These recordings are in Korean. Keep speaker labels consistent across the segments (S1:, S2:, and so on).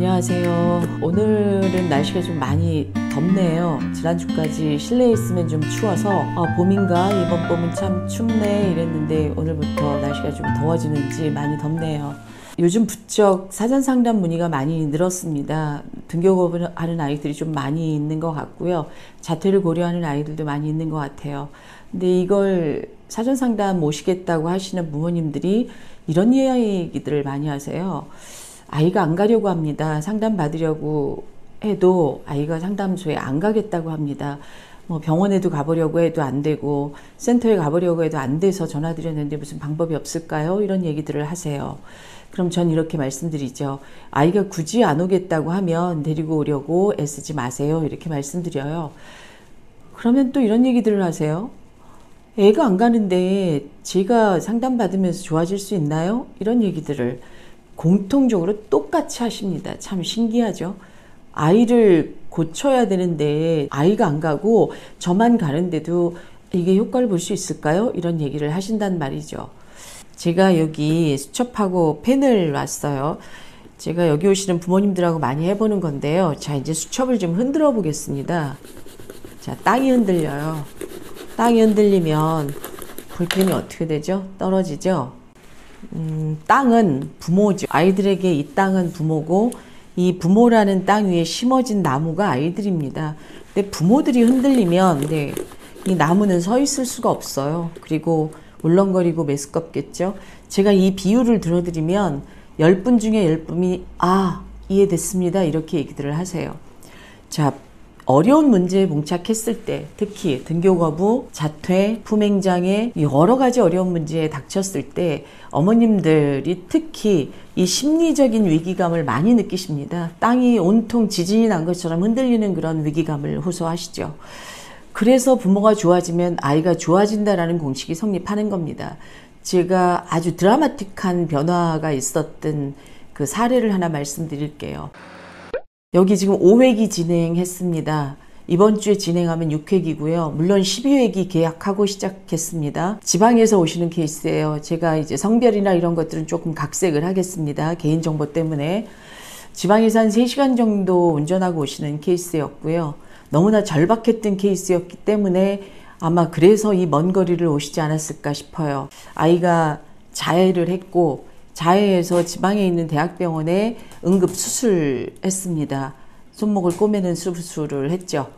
S1: 안녕하세요. 오늘은 날씨가 좀 많이 덥네요. 지난주까지 실내에 있으면 좀 추워서 봄인가? 이번 봄은 참 춥네 이랬는데 오늘부터 날씨가 좀 더워지는지 많이 덥네요. 요즘 부쩍 사전상담 문의가 많이 늘었습니다. 등교급을 하는 아이들이 좀 많이 있는 것 같고요. 자퇴를 고려하는 아이들도 많이 있는 것 같아요. 근데 이걸 사전상담 모시겠다고 하시는 부모님들이 이런 이야기들을 많이 하세요. 아이가 안 가려고 합니다. 상담 받으려고 해도 아이가 상담소에 안 가겠다고 합니다. 병원에도 가보려고 해도 안 되고 센터에 가보려고 해도 안 돼서 전화드렸는데 무슨 방법이 없을까요? 이런 얘기들을 하세요. 그럼 전 이렇게 말씀드리죠. 아이가 굳이 안 오겠다고 하면 데리고 오려고 애쓰지 마세요. 이렇게 말씀드려요. 그러면 또 이런 얘기들을 하세요. 애가 안 가는데 제가 상담받으면서 좋아질 수 있나요? 이런 얘기들을 공통적으로 똑같이 하십니다. 참 신기하죠? 아이를 고쳐야 되는데 아이가 안 가고 저만 가는데도 이게 효과를 볼 수 있을까요? 이런 얘기를 하신단 말이죠. 제가 여기 수첩하고 펜을 놨어요. 제가 여기 오시는 부모님들하고 많이 해보는 건데요. 자, 이제 수첩을 좀 흔들어 보겠습니다. 자, 땅이 흔들려요. 땅이 흔들리면 볼펜이 어떻게 되죠? 떨어지죠? 땅은 부모죠. 아이들에게 이 땅은 부모고 이 부모라는 땅 위에 심어진 나무가 아이들입니다. 근데 부모들이 흔들리면 이 나무는 서 있을 수가 없어요. 그리고 울렁거리고 메스껍겠죠. 제가 이 비유를 들어드리면 10분 중에 10분이 이해됐습니다. 이렇게 얘기들을 하세요. 자, 어려운 문제에 봉착했을 때 특히 등교거부, 자퇴, 품행장애 여러 가지 어려운 문제에 닥쳤을 때 어머님들이 특히 이 심리적인 위기감을 많이 느끼십니다. 땅이 온통 지진이 난 것처럼 흔들리는 그런 위기감을 호소하시죠. 그래서 부모가 좋아지면 아이가 좋아진다라는 공식이 성립하는 겁니다. 제가 아주 드라마틱한 변화가 있었던 그 사례를 하나 말씀드릴게요. 여기 지금 5회기 진행했습니다. 이번 주에 진행하면 6회기고요. 물론 12회기 계약하고 시작했습니다. 지방에서 오시는 케이스예요. 제가 이제 성별이나 이런 것들은 조금 각색을 하겠습니다. 개인정보 때문에. 지방에서 한 3시간 정도 운전하고 오시는 케이스였고요. 너무나 절박했던 케이스였기 때문에 아마 그래서 이 먼 거리를 오시지 않았을까 싶어요. 아이가 자해를 했고 자해해서 지방에 있는 대학병원에 응급 수술했습니다. 손목을 꼬매는 수술을 했죠.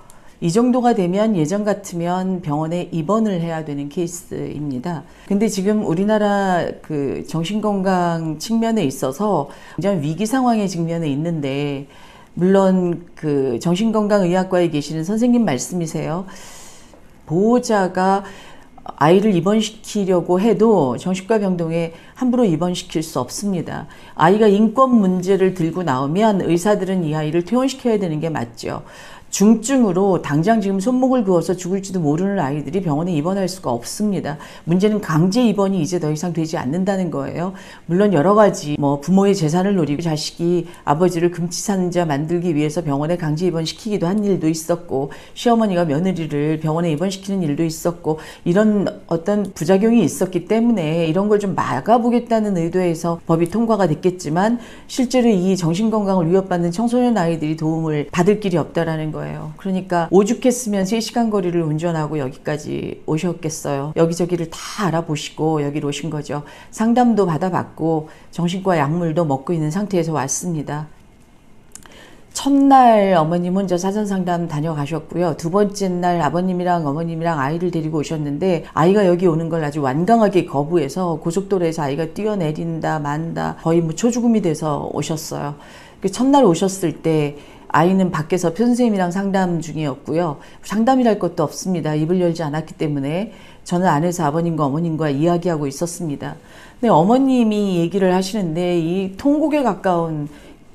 S1: 이 정도가 되면 예전 같으면 병원에 입원을 해야 되는 케이스입니다. 근데 지금 우리나라 그 정신건강 측면에 있어서 굉장히 위기 상황의 직면에 있는데 물론 그 정신건강의학과에 계시는 선생님 말씀이세요. 보호자가 아이를 입원시키려고 해도 정신과 병동에 함부로 입원시킬 수 없습니다. 아이가 인권 문제를 들고 나오면 의사들은 이 아이를 퇴원시켜야 되는 게 맞죠. 중증으로 당장 지금 손목을 그어서 죽을지도 모르는 아이들이 병원에 입원할 수가 없습니다. 문제는 강제 입원이 이제 더 이상 되지 않는다는 거예요. 물론 여러 가지 부모의 재산을 노리고 자식이 아버지를 금치산자 만들기 위해서 병원에 강제 입원시키기도 한 일도 있었고 시어머니가 며느리를 병원에 입원시키는 일도 있었고 이런 어떤 부작용이 있었기 때문에 이런 걸 좀 막아보겠다는 의도에서 법이 통과가 됐겠지만 실제로 이 정신건강을 위협받는 청소년 아이들이 도움을 받을 길이 없다라는 거예요. 그러니까 오죽했으면 3시간 거리를 운전하고 여기까지 오셨겠어요. 여기저기를 다 알아보시고 여기로 오신 거죠. 상담도 받아봤고 정신과 약물도 먹고 있는 상태에서 왔습니다. 첫날 어머님 혼자 사전상담 다녀가셨고요. 두 번째 날 아버님이랑 어머님이랑 아이를 데리고 오셨는데 아이가 여기 오는 걸 아주 완강하게 거부해서 고속도로에서 아이가 뛰어내린다 만다 거의 초죽음이 돼서 오셨어요. 첫날 오셨을 때 아이는 밖에서 선생님이랑 상담 중이었고요. 상담이랄 것도 없습니다. 입을 열지 않았기 때문에 저는 안에서 아버님과 어머님과 이야기하고 있었습니다. 근데 어머님이 얘기를 하시는데 이 통곡에 가까운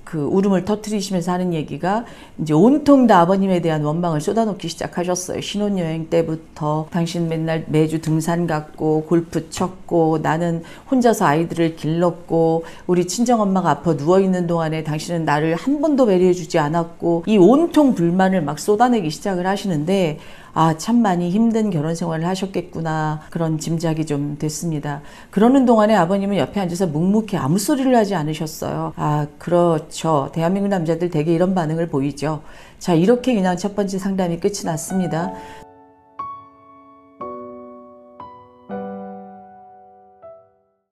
S1: 그 울음을 터뜨리시면서 하는 얘기가 이제 온통 다 아버님에 대한 원망을 쏟아놓기 시작하셨어요. 신혼여행 때부터 당신 맨날 매주 등산 갔고 골프 쳤고 나는 혼자서 아이들을 길렀고 우리 친정엄마가 아파 누워있는 동안에 당신은 나를 한 번도 배려해주지 않았고 이 온통 불만을 막 쏟아내기 시작을 하시는데 아, 참 많이 힘든 결혼 생활을 하셨겠구나 그런 짐작이 좀 됐습니다. 그러는 동안에 아버님은 옆에 앉아서 묵묵히 아무 소리를 하지 않으셨어요. 아, 그렇죠. 대한민국 남자들 되게 이런 반응을 보이죠. 자, 이렇게 그냥 첫 번째 상담이 끝이 났습니다.